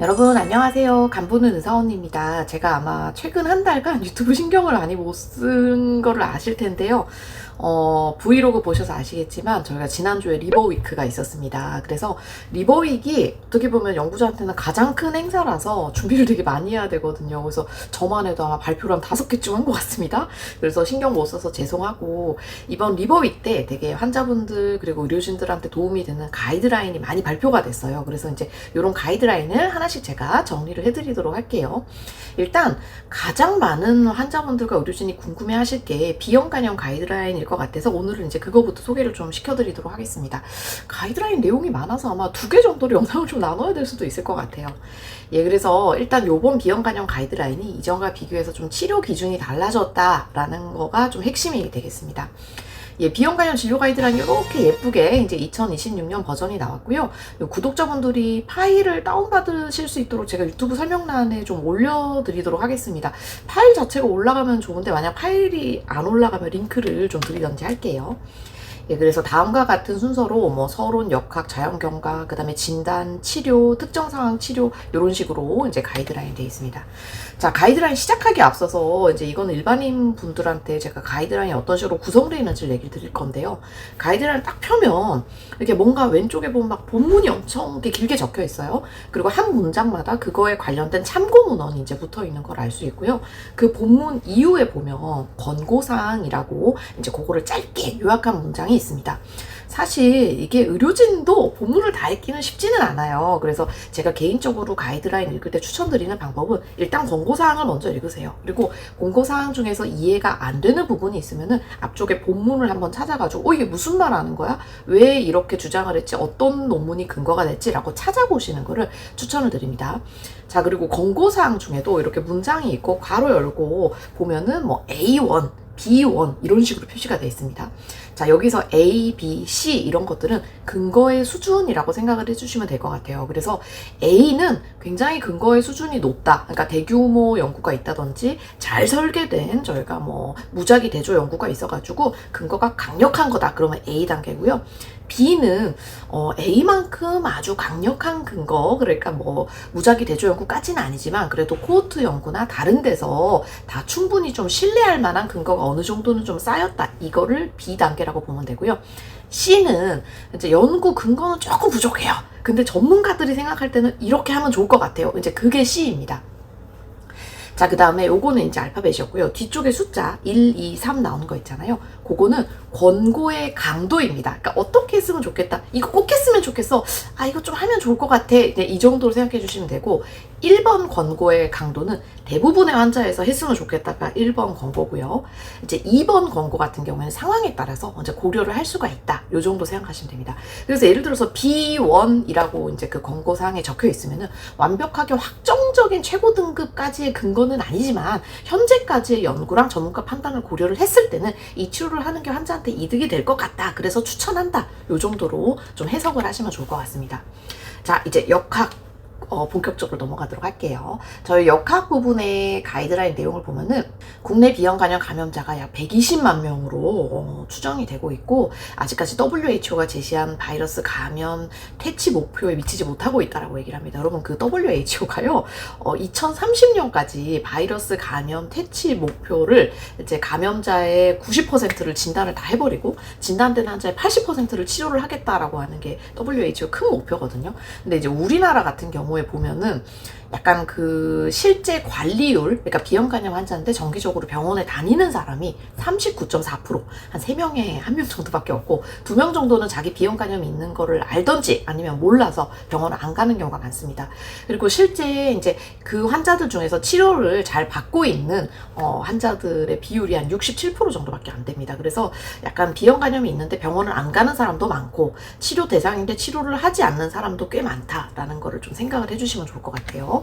여러분 안녕하세요. 간보는 의사원입니다. 제가 아마 최근 한 달간 유튜브 신경을 많이 못 쓴 거를 아실 텐데요. 브이로그 보셔서 아시겠지만 저희가 지난주에 리버위크가 있었습니다. 그래서 리버위크이 어떻게 보면 연구자한테는 가장 큰 행사라서 준비를 되게 많이 해야 되거든요. 그래서 저만 해도 아마 발표를 한 5개쯤 한 것 같습니다. 그래서 신경 못 써서 죄송하고, 이번 리버위크 때 되게 환자분들 그리고 의료진들한테 도움이 되는 가이드라인이 많이 발표가 됐어요. 그래서 이제 이런 가이드라인을 하나씩 제가 정리를 해드리도록 할게요. 일단 가장 많은 환자분들과 의료진이 궁금해 하실 게 비형간염 가이드라인일 것 같아서 오늘은 이제 그거부터 소개를 좀 시켜드리도록 하겠습니다. 가이드라인 내용이 많아서 아마 2개 정도로 영상을 좀 나눠야 될 수도 있을 것 같아요. 예, 그래서 일단 요번 비형간염 가이드라인이 이전과 비교해서 좀 치료 기준이 달라졌다라는 거가 좀 핵심이 되겠습니다. 예, 비형간염 진료 가이드라인이 이렇게 예쁘게 이제 2026년 버전이 나왔고요. 구독자분들이 파일을 다운받으실 수 있도록 제가 유튜브 설명란에 좀 올려드리도록 하겠습니다. 파일 자체가 올라가면 좋은데 만약 파일이 안 올라가면 링크를 좀 드리던지 할게요. 예, 그래서 다음과 같은 순서로 뭐 서론, 역학, 자연경과, 그 다음에 진단, 치료, 특정 상황 치료 이런 식으로 이제 가이드라인 되어 있습니다. 자, 가이드라인 시작하기 앞서서 이제 이건 일반인 분들한테 제가 가이드라인이 어떤 식으로 구성되어 있는지를 얘기를 드릴 건데요. 가이드라인 딱 펴면 이렇게 뭔가 왼쪽에 보면 막 본문이 엄청 길게 적혀 있어요. 그리고 한 문장마다 그거에 관련된 참고 문헌이 이제 붙어 있는 걸 알 수 있고요. 그 본문 이후에 보면 권고사항이라고 이제 그거를 짧게 요약한 문장이 있습니다. 사실 이게 의료진도 본문을 다 읽기는 쉽지는 않아요. 그래서 제가 개인적으로 가이드라인 읽을 때 추천드리는 방법은 일단 권고사항을 먼저 읽으세요. 그리고 권고사항 중에서 이해가 안 되는 부분이 있으면은 앞쪽에 본문을 한번 찾아가지고 이게 무슨 말 하는 거야? 왜 이렇게 주장을 했지? 어떤 논문이 근거가 됐지? 라고 찾아보시는 거를 추천을 드립니다. 자, 그리고 권고사항 중에도 이렇게 문장이 있고 괄호 열고 보면은 뭐 A1, B1 이런 식으로 표시가 되어 있습니다. 자, 여기서 A, B, C 이런 것들은 근거의 수준이라고 생각을 해주시면 될 것 같아요. 그래서 A는 굉장히 근거의 수준이 높다. 그러니까 대규모 연구가 있다든지 잘 설계된 저희가 뭐 무작위 대조 연구가 있어가지고 근거가 강력한 거다. 그러면 A 단계고요. B는 A만큼 아주 강력한 근거, 그러니까 뭐 무작위 대조 연구까지는 아니지만 그래도 코호트 연구나 다른 데서 다 충분히 좀 신뢰할 만한 근거가 어느 정도는 좀 쌓였다. 이거를 B 단계라고 보면 되고요. C는 이제 연구 근거는 조금 부족해요. 근데 전문가들이 생각할 때는 이렇게 하면 좋을 것 같아요. 이제 그게 C입니다. 자, 그 다음에 요거는 이제 알파벳이었고요. 뒤쪽에 숫자 1, 2, 3 나오는 거 있잖아요. 그거는 권고의 강도입니다. 그러니까 어떻게 했으면 좋겠다. 이거 꼭 했으면 좋겠어. 아, 이거 좀 하면 좋을 것 같아. 이 정도로 생각해 주시면 되고, 1번 권고의 강도는 대부분의 환자에서 했으면 좋겠다가 1번 권고고요. 이제 2번 권고 같은 경우에는 상황에 따라서 이제 고려를 할 수가 있다. 요 정도 생각하시면 됩니다. 그래서 예를 들어서 B1이라고 이제 그 권고사항에 적혀 있으면은 완벽하게 확정적인 최고 등급까지의 근거는 아니지만 현재까지의 연구랑 전문가 판단을 고려를 했을 때는 이 치료를 하는 게 환자한테 이득이 될 것 같다. 그래서 추천한다. 요 정도로 좀 해석을 하시면 좋을 것 같습니다. 자, 이제 역학 본격적으로 넘어가도록 할게요. 저희 역학 부분의 가이드라인 내용을 보면은 국내 비형간염 감염자가 약 120만 명으로 추정이 되고 있고, 아직까지 WHO가 제시한 바이러스 감염 퇴치 목표에 미치지 못하고 있다라고 얘기를 합니다. 여러분, 그 WHO가요 2030년까지 바이러스 감염 퇴치 목표를 이제 감염자의 90%를 진단을 다 해버리고 진단된 환자의 80%를 치료를 하겠다라고 하는 게 WHO 큰 목표거든요. 근데 이제 우리나라 같은 경우에 보면은 약간 그 실제 관리율, 그러니까 비형간염 환자인데 정기적으로 병원에 다니는 사람이 39.4%, 한 3명에 1명 정도밖에 없고 2명 정도는 자기 비형간염이 있는 거를 알던지 아니면 몰라서 병원을 안 가는 경우가 많습니다. 그리고 실제 이제 그 환자들 중에서 치료를 잘 받고 있는 환자들의 비율이 한 67% 정도밖에 안 됩니다. 그래서 약간 비형간염이 있는데 병원을 안 가는 사람도 많고 치료 대상인데 치료를 하지 않는 사람도 꽤 많다라는 거를 좀 생각을 해주시면 좋을 것 같아요.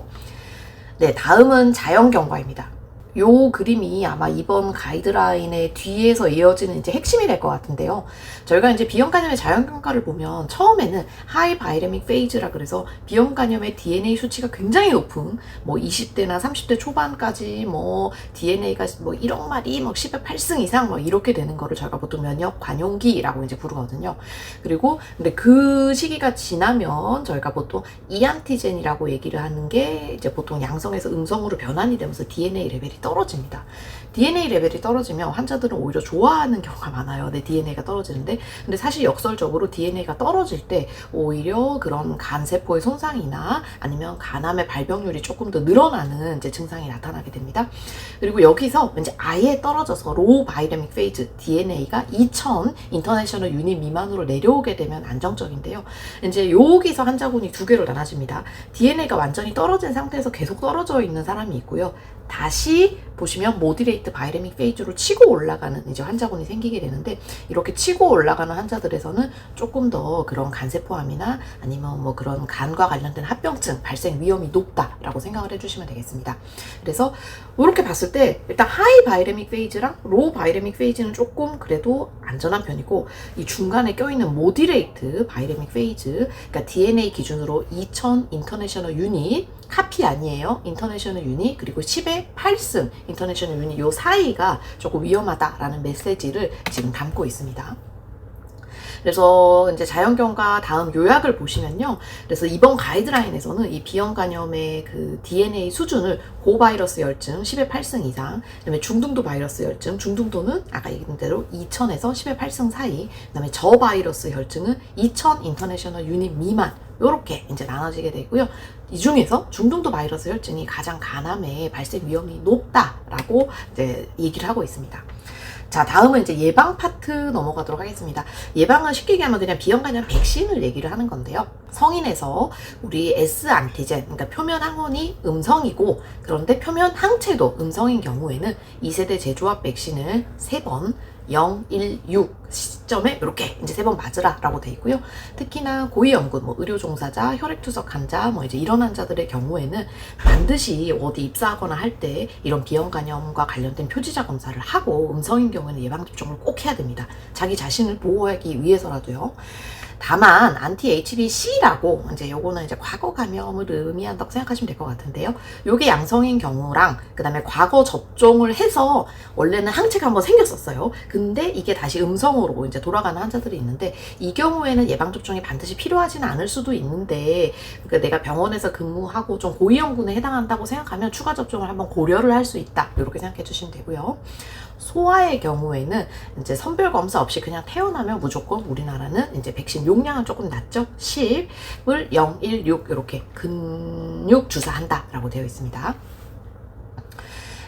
네, 다음은 자연경과입니다. 요 그림이 아마 이번 가이드라인의 뒤에서 이어지는 이제 핵심이 될 것 같은데요. 저희가 이제 비형 간염의 자연경과를 보면 처음에는 하이 바이레믹 페이즈라 그래서 비형 간염의 DNA 수치가 굉장히 높은 뭐 20대나 30대 초반까지 뭐 DNA가 뭐 1억 마리 뭐 10의 8승 이상 뭐 이렇게 되는 거를 저희가 보통 면역 관용기라고 이제 부르거든요. 그리고 근데 그 시기가 지나면 저희가 보통 이안티젠이라고 얘기를 하는 게 이제 보통 양성에서 음성으로 변환이 되면서 DNA 레벨이 떨어집니다. DNA 레벨이 떨어지면 환자들은 오히려 좋아하는 경우가 많아요. 내 DNA가 떨어지는데. 근데 사실 역설적으로 DNA가 떨어질 때 오히려 그런 간세포의 손상이나 아니면 간암의 발병률이 조금 더 늘어나는 이제 증상이 나타나게 됩니다. 그리고 여기서 이제 아예 떨어져서 로우 바이레믹 페이즈 DNA가 2000 인터내셔널 유닛 미만으로 내려오게 되면 안정적인데요. 이제 여기서 환자군이 두 개로 나눠집니다. DNA가 완전히 떨어진 상태에서 계속 떨어져 있는 사람이 있고요. 다시 보시면 모디레이트 바이레믹 페이즈로 치고 올라가는 이제 환자군이 생기게 되는데, 이렇게 치고 올라가는 환자들에서는 조금 더 그런 간세포암이나 아니면 뭐 그런 간과 관련된 합병증 발생 위험이 높다라고 생각을 해주시면 되겠습니다. 그래서 이렇게 봤을 때 일단 하이 바이레믹 페이즈랑 로우 바이레믹 페이즈는 조금 그래도 안전한 편이고, 이 중간에 껴있는 모디레이트 바이레믹 페이즈, 그러니까 DNA 기준으로 2000 인터내셔널 유닛 카피 아니에요. 인터내셔널 유닛 그리고 10의 8승 인터내셔널 유닛 요 사이가 조금 위험하다라는 메시지를 지금 담고 있습니다. 그래서 이제 자연경과 다음 요약을 보시면요. 그래서 이번 가이드라인에서는 이 비형 간염의 그 DNA 수준을 고바이러스 혈증 10의 8승 이상, 그다음에 중등도 바이러스 혈증, 중등도는 아까 얘기한 대로 2000에서 10의 8승 사이, 그다음에 저바이러스 혈증은 2000 인터내셔널 유닛 미만, 요렇게 이제 나눠지게 되고요. 이 중에서 중등도 바이러스 혈증이 가장 간암의 발생 위험이 높다라고 이제 얘기를 하고 있습니다. 자, 다음은 이제 예방 파트 넘어가도록 하겠습니다. 예방은 쉽게 얘기하면 그냥 비형 간염 백신을 얘기를 하는 건데요. 성인에서 우리 S 안티젠, 그러니까 표면 항원이 음성이고, 그런데 표면 항체도 음성인 경우에는 2세대 재조합 백신을 3번 0, 1, 6 시점에 이렇게 이제 3번 맞으라라고 돼 있고요. 특히나 고위험군, 뭐 의료 종사자, 혈액투석 환자, 뭐 이제 이런 환자들의 경우에는 반드시 어디 입사하거나 할 때 이런 비형 간염과 관련된 표지자 검사를 하고, 음성인 경우에는 예방 접종을 꼭 해야 됩니다. 자기 자신을 보호하기 위해서라도요. 다만 anti-HBC라고 이제 요거는 이제 과거 감염을 의미한다고 생각하시면 될 것 같은데요. 요게 양성인 경우랑 그다음에 과거 접종을 해서 원래는 항체가 한번 생겼었어요. 근데 이게 다시 음성으로 이제 돌아가는 환자들이 있는데, 이 경우에는 예방 접종이 반드시 필요하지는 않을 수도 있는데, 그러니까 내가 병원에서 근무하고 좀 고위험군에 해당한다고 생각하면 추가 접종을 한번 고려를 할 수 있다. 이렇게 생각해 주시면 되고요. 소아의 경우에는 이제 선별 검사 없이 그냥 태어나면 무조건 우리나라는 이제 백신 용량은 조금 낮죠. 10을 0, 1, 6 이렇게 근육 주사한다라고 되어 있습니다.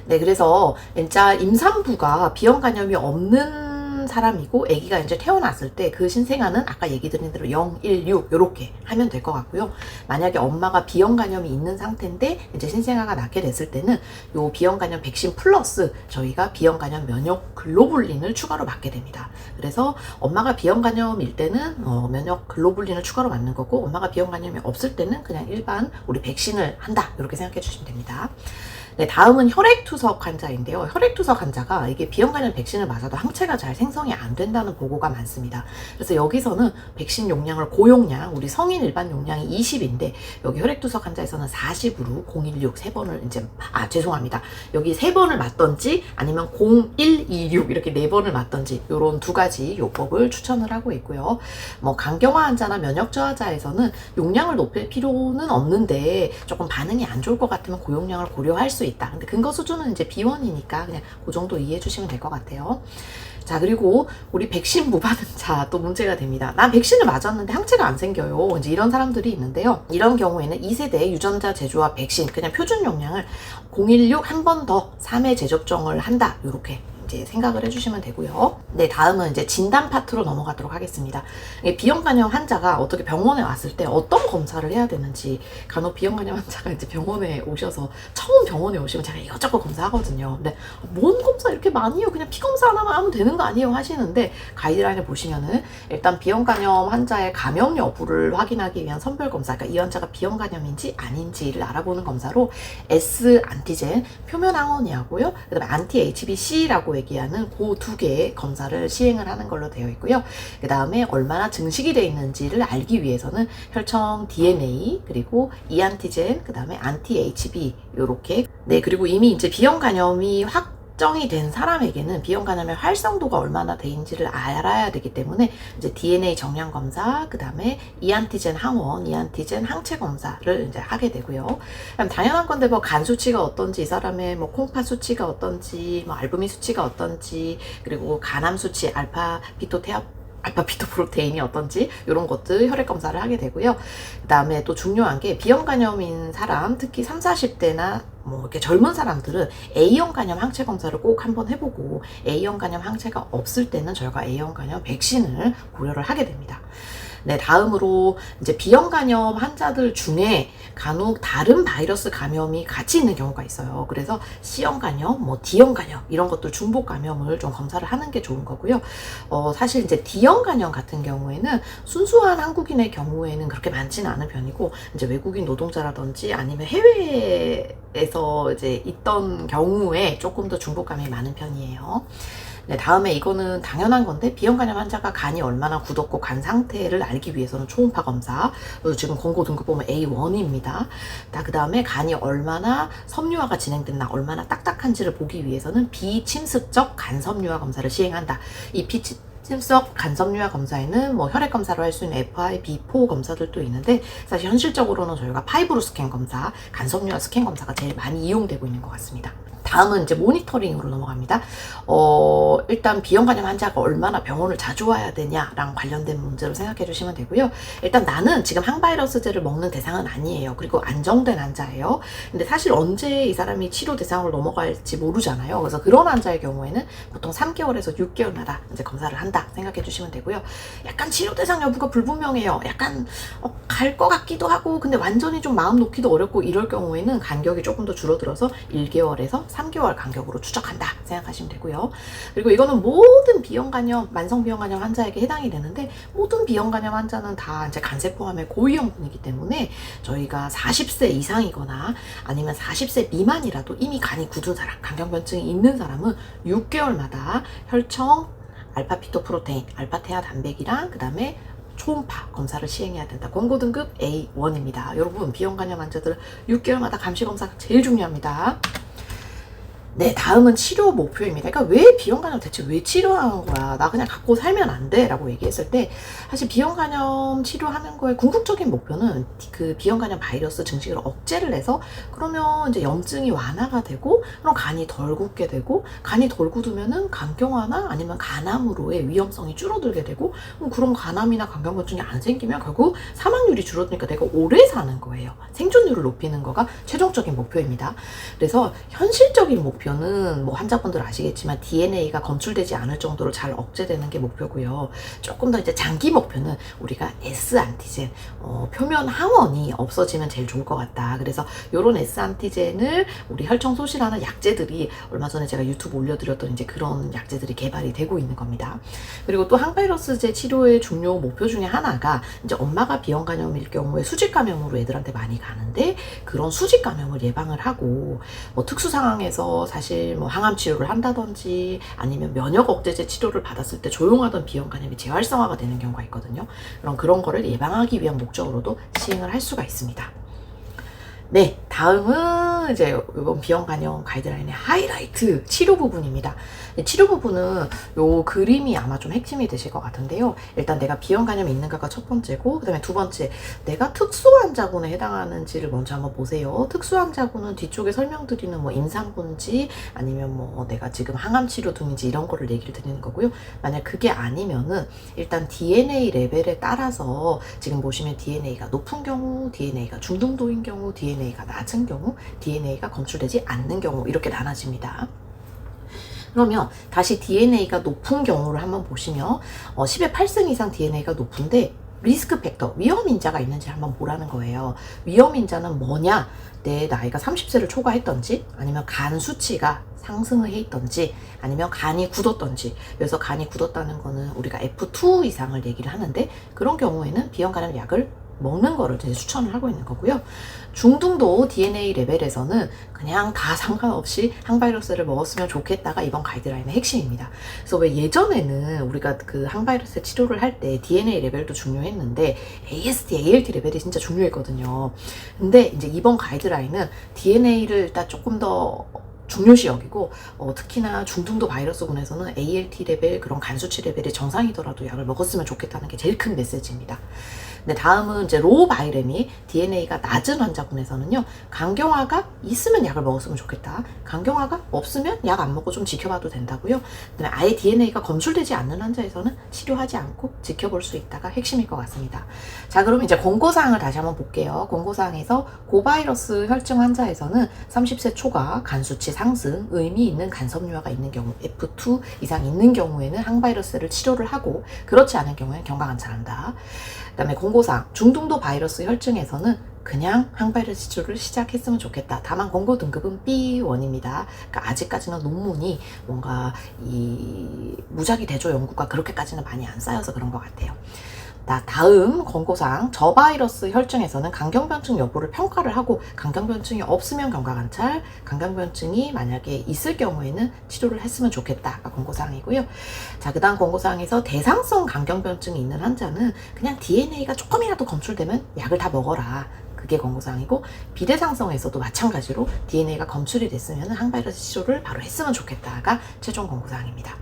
네, 그래서 진짜 임산부가 비형 간염이 없는 사람이고 아기가 이제 태어났을 때 그 신생아는 아까 얘기 드린 대로 0, 1, 6 이렇게 하면 될 것 같고요. 만약에 엄마가 비형 간염이 있는 상태인데 이제 신생아가 낳게 됐을 때는 요 비형 간염 백신 플러스 저희가 비형 간염 면역 글로불린을 추가로 맞게 됩니다. 그래서 엄마가 비형 간염일 때는 면역 글로불린을 추가로 맞는 거고, 엄마가 비형 간염이 없을 때는 그냥 일반 우리 백신을 한다 이렇게 생각해 주시면 됩니다. 네, 다음은 혈액투석 환자인데요. 혈액투석 환자가 이게 비형 간염 백신을 맞아도 항체가 잘 생성이 안 된다는 보고가 많습니다. 그래서 여기서는 백신 용량을 고용량, 우리 성인 일반 용량이 20인데 여기 혈액투석 환자에서는 40으로 016 3번을 이제 죄송합니다. 여기 3번을 맞던지 아니면 0126 이렇게 4번을 맞던지 요런 두 가지 요법을 추천을 하고 있고요. 뭐 간경화 환자나 면역 저하자에서는 용량을 높일 필요는 없는데 조금 반응이 안 좋을 것 같으면 고용량을 고려할 수 있다. 근데 근거 수준은 이제 비원이니까 그냥 그 정도 이해해 주시면 될 것 같아요. 자, 그리고 우리 백신 무받은 자 또 문제가 됩니다. 난 백신을 맞았는데 항체가 안 생겨요. 이제 이런 사람들이 있는데요. 이런 경우에는 2세대 유전자 재조합 백신 그냥 표준 용량을 016 한 번 더 3회 재접종을 한다. 요렇게 이제 생각을 해주시면 되고요. 네, 다음은 이제 진단 파트로 넘어가도록 하겠습니다. 비형간염 환자가 어떻게 병원에 왔을 때 어떤 검사를 해야 되는지, 간혹 비형간염 환자가 이제 병원에 오셔서 처음 병원에 오시면 제가 이것저것 검사하거든요. 근데 뭔 검사 이렇게 많이 해요? 그냥 피 검사 하나만 하면 되는 거 아니에요? 하시는데, 가이드라인을 보시면은 일단 비형간염 환자의 감염 여부를 확인하기 위한 선별 검사, 그러니까 이 환자가 비형간염인지 아닌지를 알아보는 검사로 S 안티젠 표면 항원이하고요, 그다음에 안티 HBC라고 얘기하는 그 두 개의 검사를 시행을 하는 걸로 되어 있고요. 그 다음에 얼마나 증식이 되어 있는지를 알기 위해서는 혈청 DNA, 그리고 E 안티젠, 그 다음에 안티 HB, 요렇게. 네, 그리고 이미 이제 비형간염이 확정이 된 사람에게는 비형간염의 활성도가 얼마나 돼있는지를 알아야 되기 때문에 이제 DNA 정량 검사, 그 다음에 이안티젠 항원, 이안티젠 항체 검사를 이제 하게 되고요. 그럼 당연한 건데 뭐 간 수치가 어떤지, 이 사람의 뭐 콩팥 수치가 어떤지, 뭐 알부민 수치가 어떤지, 그리고 간암 수치, 알파 피토프로테인이 어떤지, 이런 것들 혈액 검사를 하게 되고요. 그 다음에 또 중요한 게 비형간염인 사람, 특히 30, 40대나 뭐 이렇게 젊은 사람들은 A형 간염 항체 검사를 꼭 한번 해보고, A형 간염 항체가 없을 때는 저희가 A형 간염 백신을 고려를 하게 됩니다. 네, 다음으로 이제 비형간염 환자들 중에 간혹 다른 바이러스 감염이 같이 있는 경우가 있어요. 그래서 C형 간염, 뭐 D형 간염, 이런 것들 중복 감염을 좀 검사를 하는 게 좋은 거고요. 사실 이제 D형 간염 같은 경우에는 순수한 한국인의 경우에는 그렇게 많지는 않은 편이고, 이제 외국인 노동자라든지 아니면 해외에서 이제 있던 경우에 조금 더 중복 감염이 많은 편이에요. 네, 다음에 이거는 당연한 건데, 비형간염 환자가 간이 얼마나 굳었고 간 상태를 알기 위해서는 초음파 검사, 지금 권고 등급 보면 A1입니다. 그 다음에 간이 얼마나 섬유화가 진행됐나, 얼마나 딱딱한지를 보기 위해서는 비침습적 간섬유화 검사를 시행한다. 이 비침습적 간섬유화 검사에는 뭐 혈액 검사로 할 수 있는 FIB4 검사들도 있는데, 사실 현실적으로는 저희가 파이브로 스캔 검사, 간섬유화 스캔 검사가 제일 많이 이용되고 있는 것 같습니다. 다음은 이제 모니터링으로 넘어갑니다. 일단 비형간염 환자가 얼마나 병원을 자주 와야 되냐랑 관련된 문제로 생각해 주시면 되고요. 일단 나는 지금 항바이러스제를 먹는 대상은 아니에요. 그리고 안정된 환자예요. 근데 사실 언제 이 사람이 치료 대상으로 넘어갈지 모르잖아요. 그래서 그런 환자의 경우에는 보통 3개월에서 6개월마다 이제 검사를 한다 생각해 주시면 되고요. 약간 치료 대상 여부가 불분명해요. 약간 갈 것 같기도 하고, 근데 완전히 좀 마음 놓기도 어렵고, 이럴 경우에는 간격이 조금 더 줄어들어서 1개월에서 3개월 간격으로 추적한다 생각하시면 되고요. 그리고 이거는 모든 비형간염, 만성 비형간염 환자에게 해당이 되는데, 모든 비형간염 환자는 다 이제 간세포함의 고위험군이기 때문에 저희가 40세 이상이거나 아니면 40세 미만이라도 이미 간이 굳은 사람, 간경변증이 있는 사람은 6개월마다 혈청, 알파피토프로테인, 알파테아 단백이랑 그 다음에 초음파 검사를 시행해야 된다. 권고 등급 A1입니다. 여러분, 비형간염 환자들 6개월마다 감시 검사가 제일 중요합니다. 네, 다음은 치료 목표입니다. 그러니까 왜 비형간염 대체 왜 치료하는 거야? 나 그냥 갖고 살면 안 돼? 라고 얘기했을 때, 사실 비형간염 치료하는 거의 궁극적인 목표는 그 비형간염 바이러스 증식을 억제를 해서, 그러면 이제 염증이 완화가 되고, 그럼 간이 덜 굳게 되고, 간이 덜 굳으면은 간경화나 아니면 간암으로의 위험성이 줄어들게 되고, 그런 간암이나 간경변증이 안 생기면 결국 사망률이 줄어드니까 내가 오래 사는 거예요. 생존율을 높이는 거가 최종적인 목표입니다. 그래서 현실적인 목표는 뭐 환자분들 아시겠지만 DNA가 검출되지 않을 정도로 잘 억제되는 게 목표고요. 조금 더 이제 장기 목표는 우리가 S 안티젠, 표면 항원이 없어지면 제일 좋을 것 같다. 그래서 요런 S 안티젠을 우리 혈청 소실하는 약제들이, 얼마 전에 제가 유튜브 올려드렸던 이제 그런 약제들이 개발이 되고 있는 겁니다. 그리고 또 항바이러스제 치료의 중요 목표 중에 하나가, 이제 엄마가 비형간염일 경우에 수직 감염으로 애들한테 많이 가는데, 그런 수직 감염을 예방을 하고, 뭐 특수 상황에서 사실 뭐 항암 치료를 한다든지 아니면 면역 억제제 치료를 받았을 때 조용하던 비형간염이 재활성화가 되는 경우가 있거든요. 그런 거를 예방하기 위한 목적으로도 시행을 할 수가 있습니다. 네, 다음은 이제 이번 비형간염 가이드라인의 하이라이트 치료 부분입니다. 치료 부분은 요 그림이 아마 좀 핵심이 되실 것 같은데요. 일단 내가 비형간염이 있는가가 첫 번째고, 그 다음에 두 번째, 내가 특수환자군에 해당하는지를 먼저 한번 보세요. 특수환자군은 뒤쪽에 설명드리는 뭐 임산부인지 아니면 뭐 내가 지금 항암치료 중인지 이런 거를 얘기를 드리는 거고요. 만약 그게 아니면은 일단 DNA 레벨에 따라서, 지금 보시면 DNA가 높은 경우, DNA가 중등도인 경우, DNA가 낮은 경우, DNA가 검출되지 않는 경우, 이렇게 나눠집니다. 그러면 다시 DNA가 높은 경우를 한번 보시면 10의 8승 이상 DNA가 높은데 리스크 팩터, 위험인자가 있는지 한번 보라는 거예요. 위험인자는 뭐냐? 내 나이가 30세를 초과했던지, 아니면 간 수치가 상승을 해 있던지, 아니면 간이 굳었던지. 그래서 간이 굳었다는 거는 우리가 F2 이상을 얘기를 하는데, 그런 경우에는 비형 간염 약을 먹는 거를 이제 추천을 하고 있는 거고요. 중등도 DNA 레벨에서는 그냥 다 상관없이 항바이러스를 먹었으면 좋겠다가 이번 가이드라인의 핵심입니다. 그래서 왜 예전에는 우리가 그 항바이러스 치료를 할 때 DNA 레벨도 중요했는데 AST, ALT 레벨이 진짜 중요했거든요. 근데 이제 이번 가이드라인은 DNA를 일단 조금 더 중요시 여기고, 특히나 중등도 바이러스군에서는 ALT 레벨, 그런 간 수치 레벨이 정상이더라도 약을 먹었으면 좋겠다는 게 제일 큰 메시지입니다. 네, 다음은 이제 로우 바이레미, DNA가 낮은 환자군에서는요, 간경화가 있으면 약을 먹었으면 좋겠다. 간경화가 없으면 약 안 먹고 좀 지켜봐도 된다고요. 그다음에 아예 DNA가 검출되지 않는 환자에서는 치료하지 않고 지켜볼 수 있다가 핵심일 것 같습니다. 자, 그럼 이제 권고사항을 다시 한번 볼게요. 권고사항에서 고바이러스 혈증 환자에서는 30세 초과, 간 수치 상승, 의미 있는 간섬유화가 있는 경우, F2 이상 있는 경우에는 항바이러스를 치료를 하고, 그렇지 않은 경우에는 경과관찰한다. 그다음에 권고사항, 중등도 바이러스 혈증에서는 그냥 항바이러스 치료를 시작했으면 좋겠다. 다만 권고 등급은 B1입니다. 그러니까 아직까지는 논문이 뭔가 이 무작위 대조 연구가 그렇게까지는 많이 안 쌓여서 그런 것 같아요. 다음 권고사항, 저바이러스 혈증에서는 간경변증 여부를 평가를 하고, 간경변증이 없으면 경과관찰, 간경변증이 만약에 있을 경우에는 치료를 했으면 좋겠다가 권고사항이고요. 자, 그 다음 권고사항에서 대상성 간경변증이 있는 환자는 그냥 DNA가 조금이라도 검출되면 약을 다 먹어라. 그게 권고사항이고, 비대상성에서도 마찬가지로 DNA가 검출이 됐으면 항바이러스 치료를 바로 했으면 좋겠다가 최종 권고사항입니다.